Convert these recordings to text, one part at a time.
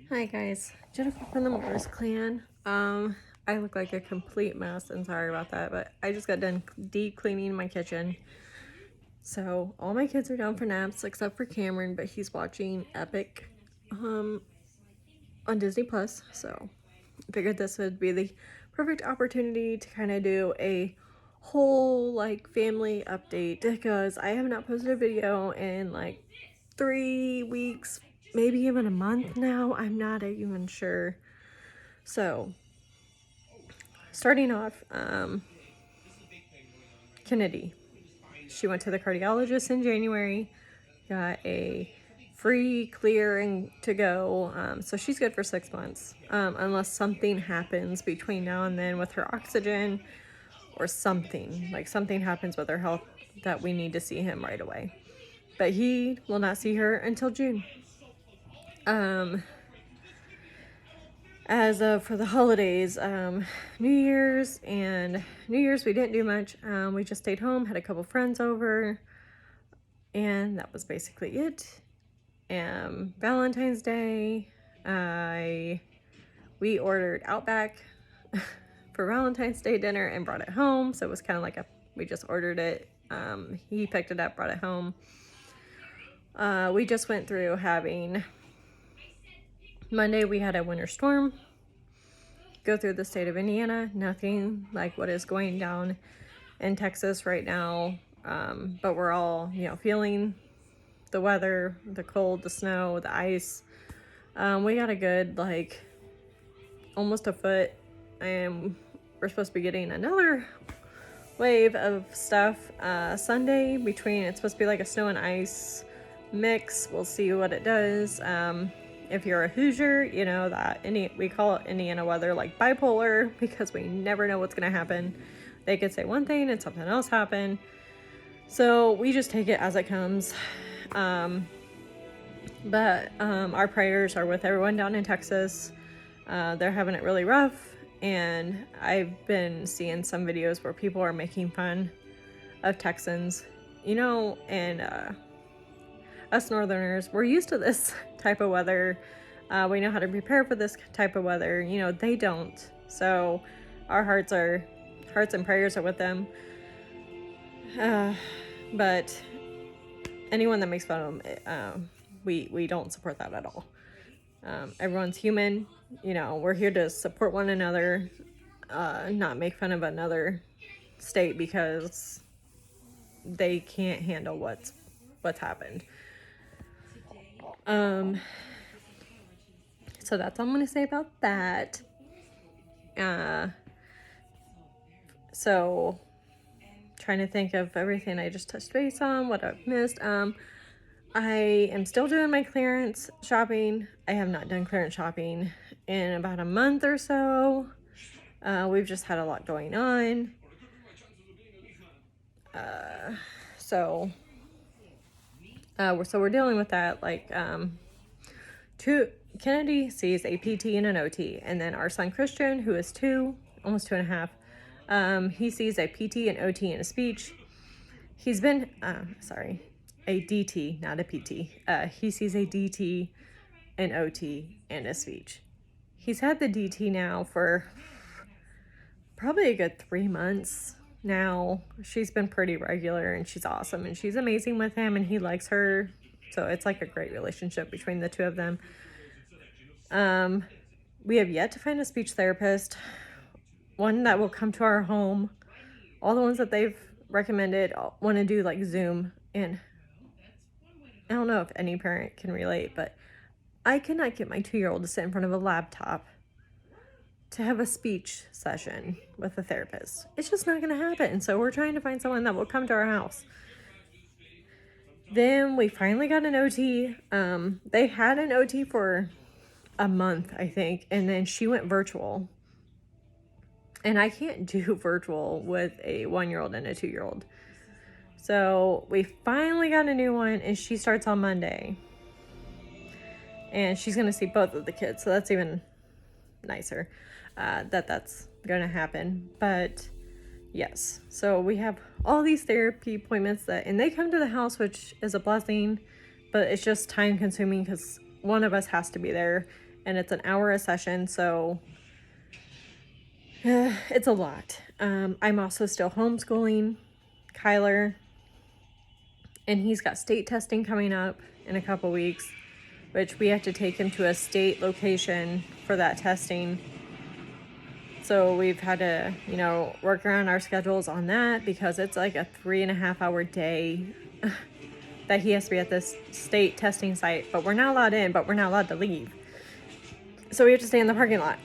Hi guys, Jennifer from the Mars Clan. I look like a complete mess and sorry about that, but I just got done deep cleaning my kitchen. So all my kids are down for naps except for Cameron, but he's watching Epic on Disney Plus. So I figured this would be the perfect opportunity to kind of do a whole like family update because I have not posted a video in like 3 weeks, maybe even a month now. I'm not even sure. So starting off, Kennedy. She went to the cardiologist in January, got a free clearing to go. So she's good for 6 months, unless something happens between now and then with her oxygen or something. Like something happens with her health that we need to see him right away. But he will not see her until June. As of for the holidays, New Year's we didn't do much. We just stayed home, had a couple friends over, and that was basically it. Valentine's Day, we ordered Outback for Valentine's Day dinner and brought it home. So it was kind of like we just ordered it. He picked it up, brought it home. We just went through having Monday. We had a winter storm go through the state of Indiana. Nothing like what is going down in Texas right now. But we're all, feeling the weather, the cold, the snow, the ice. We got a good, almost a foot, and we're supposed to be getting another wave of stuff Sunday it's supposed to be like a snow and ice mix. We'll see what it does. If you're a Hoosier, you know that we call it Indiana weather like bipolar because we never know what's going to happen. They could say one thing and something else happen. So we just take it as it comes. But our prayers are with everyone down in Texas. They're having it really rough. And I've been seeing some videos where people are making fun of Texans, and us Northerners, we're used to this type of weather. We know how to prepare for this type of weather. They don't. So our hearts and prayers are with them. But anyone that makes fun of them, we don't support that at all. Everyone's human. We're here to support one another, not make fun of another state because they can't handle what's happened. So that's all I'm going to say about that. So trying to think of everything I just touched base on, what I've missed. I am still doing my clearance shopping. I have not done clearance shopping in about a month or so. We've just had a lot going on. So we're dealing with that. Kennedy sees a PT and an OT, and then our son Christian, who is 2, almost 2.5, he sees a PT and OT and a speech. He's been, a DT, not a PT. He sees a DT, an OT, and a speech. He's had the DT now for probably a good 3 months now. She's been pretty regular, and she's awesome, and she's amazing with him, and he likes her. So it's like a great relationship between the two of them. We have yet to find a speech therapist, one that will come to our home. All the ones that they've recommended want to do like Zoom, and I don't know if any parent can relate, but I cannot get my 2-year-old to sit in front of a laptop to have a speech session with a therapist. It's just not going to happen. So we're trying to find someone that will come to our house. Then we finally got an OT. They had an OT for a month, I think, and then she went virtual. And I can't do virtual with a 1-year-old and a 2-year-old. So we finally got a new one, and she starts on Monday. And she's going to see both of the kids, so that's even nicer that's going to happen. But yes, so we have all these therapy appointments and they come to the house, which is a blessing, but it's just time consuming because one of us has to be there, and it's an hour a session, so it's a lot. I'm also still homeschooling Kyler, and he's got state testing coming up in a couple weeks, which we have to take him to a state location for that testing. So we've had to, work around our schedules on that because it's like a 3.5-hour day that he has to be at this state testing site. But we're not allowed in, but we're not allowed to leave. So we have to stay in the parking lot.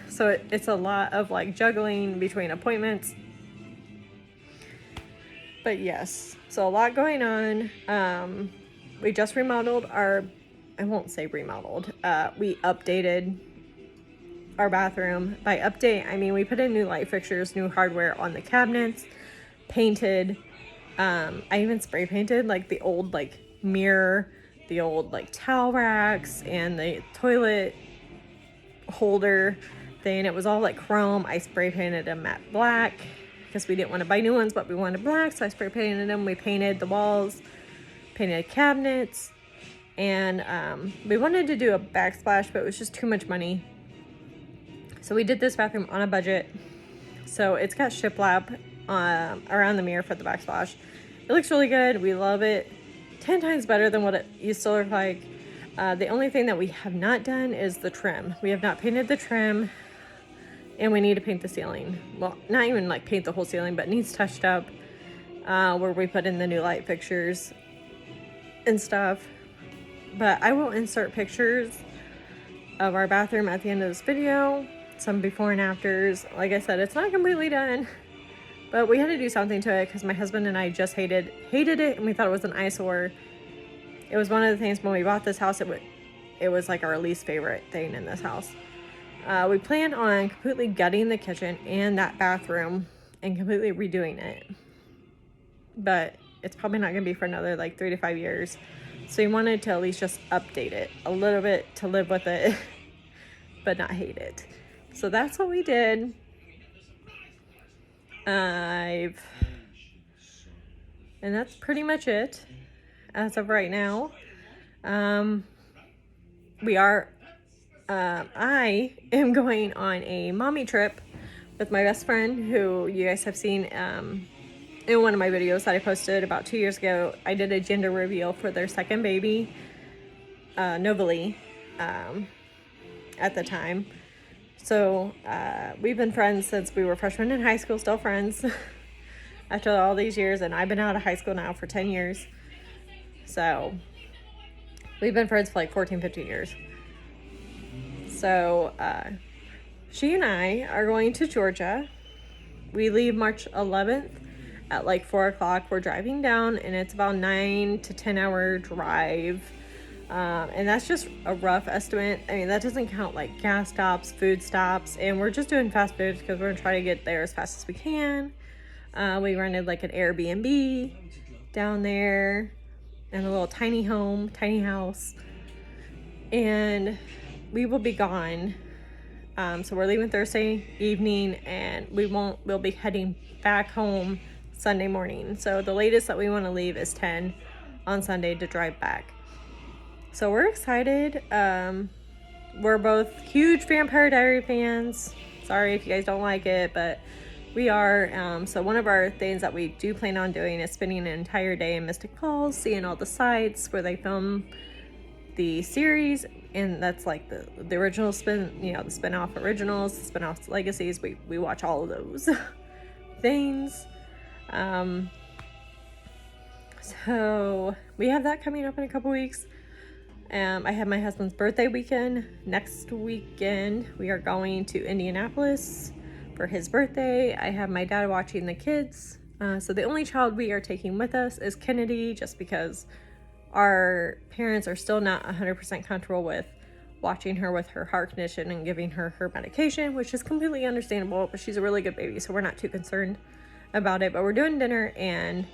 So it's a lot of like juggling between appointments. But yes, so a lot going on. We just remodeled I won't say remodeled. We updated our bathroom. By update, I mean we put in new light fixtures, new hardware on the cabinets, painted. I even spray painted like the old like mirror, the old like towel racks, and the toilet holder thing. It was all like chrome. I spray painted them matte black because we didn't want to buy new ones, but we wanted black, so I spray painted them. We painted the walls, painted cabinets, and we wanted to do a backsplash, but it was just too much money. So we did this bathroom on a budget. So it's got shiplap around the mirror for the backsplash. It looks really good. We love it. 10 times better than what it used to look like. The only thing that we have not done is the trim. We have not painted the trim, and we need to paint the ceiling. Well, not even like paint the whole ceiling, but it needs touched up where we put in the new light fixtures and stuff. But I will insert pictures of our bathroom at the end of this video. Some before and afters. Like I said, it's not completely done, but we had to do something to it because my husband and I just hated it, and we thought it was an eyesore. It was one of the things when we bought this house, it was like our least favorite thing in this house. We planned on completely gutting the kitchen and that bathroom and completely redoing it, but it's probably not going to be for another like 3 to 5 years. So we wanted to at least just update it a little bit to live with it, but not hate it. So that's what we did. And that's pretty much it as of right now. I am going on a mommy trip with my best friend, who you guys have seen in one of my videos that I posted about 2 years ago. I did a gender reveal for their second baby, Novalie, at the time. So we've been friends since we were freshmen in high school, still friends after all these years, and I've been out of high school now for 10 years. So we've been friends for like 14, 15 years. So she and I are going to Georgia. We leave March 11th at like 4 o'clock. We're driving down, and it's about 9 to 10 hour drive. And that's just a rough estimate. I mean, that doesn't count like gas stops, food stops, and we're just doing fast food because we're gonna try to get there as fast as we can. We rented like an Airbnb down there and a little tiny house, and we will be gone. So we're leaving Thursday evening, and we'll be heading back home Sunday morning. So the latest that we want to leave is 10 on Sunday to drive back. So we're excited. We're both huge Vampire Diary fans. Sorry if you guys don't like it, but we are. So one of our things that we do plan on doing is spending an entire day in Mystic Falls, seeing all the sites where they film the series, and that's like the original the spin-off originals, the spin-offs legacies. We watch all of those things. So we have that coming up in a couple weeks. I have my husband's birthday weekend. Next weekend, we are going to Indianapolis for his birthday. I have my dad watching the kids. So the only child we are taking with us is Kennedy, just because our parents are still not 100% comfortable with watching her with her heart condition and giving her her medication, which is completely understandable, but she's a really good baby, so we're not too concerned about it. But we're doing dinner and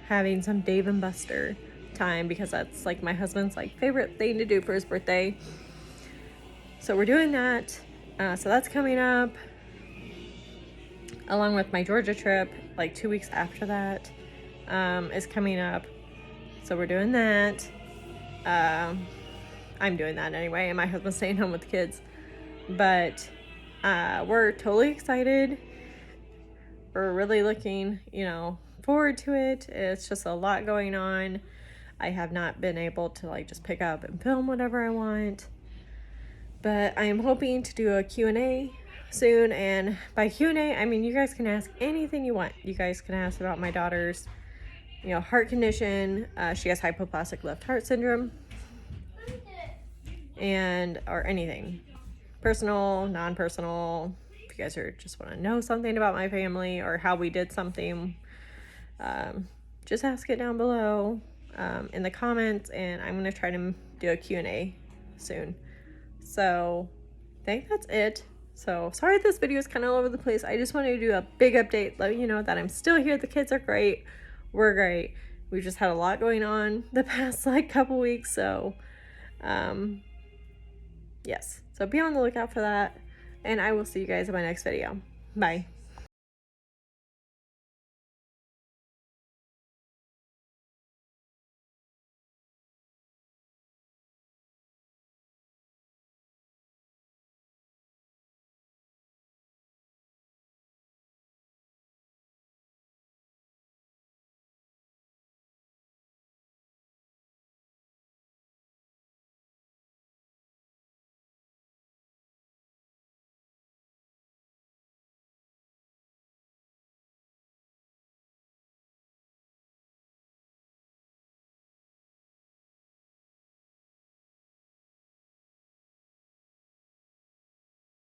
having some Dave and Buster time, because that's like my husband's like favorite thing to do for his birthday. So we're doing that. So that's coming up, along with my Georgia trip. Like 2 weeks after that is coming up. So we're doing that. I'm doing that anyway, and my husband's staying home with the kids. But we're totally excited. We're really looking, forward to it. It's just a lot going on. I have not been able to like just pick up and film whatever I want. But I am hoping to do a Q&A soon. And by Q&A, I mean you guys can ask anything you want. You guys can ask about my daughter's, heart condition. She has hypoplastic left heart syndrome. Or anything. Personal, non-personal. If you guys just want to know something about my family or how we did something, just ask it down below in the comments, and I'm going to try to do a Q&A soon. So I think that's it. So sorry this video is kind of all over the place. I just wanted to do a big update, let you know that I'm still here. The kids are great. We're great. We've just had a lot going on the past couple weeks. So yes. So be on the lookout for that. And I will see you guys in my next video. Bye.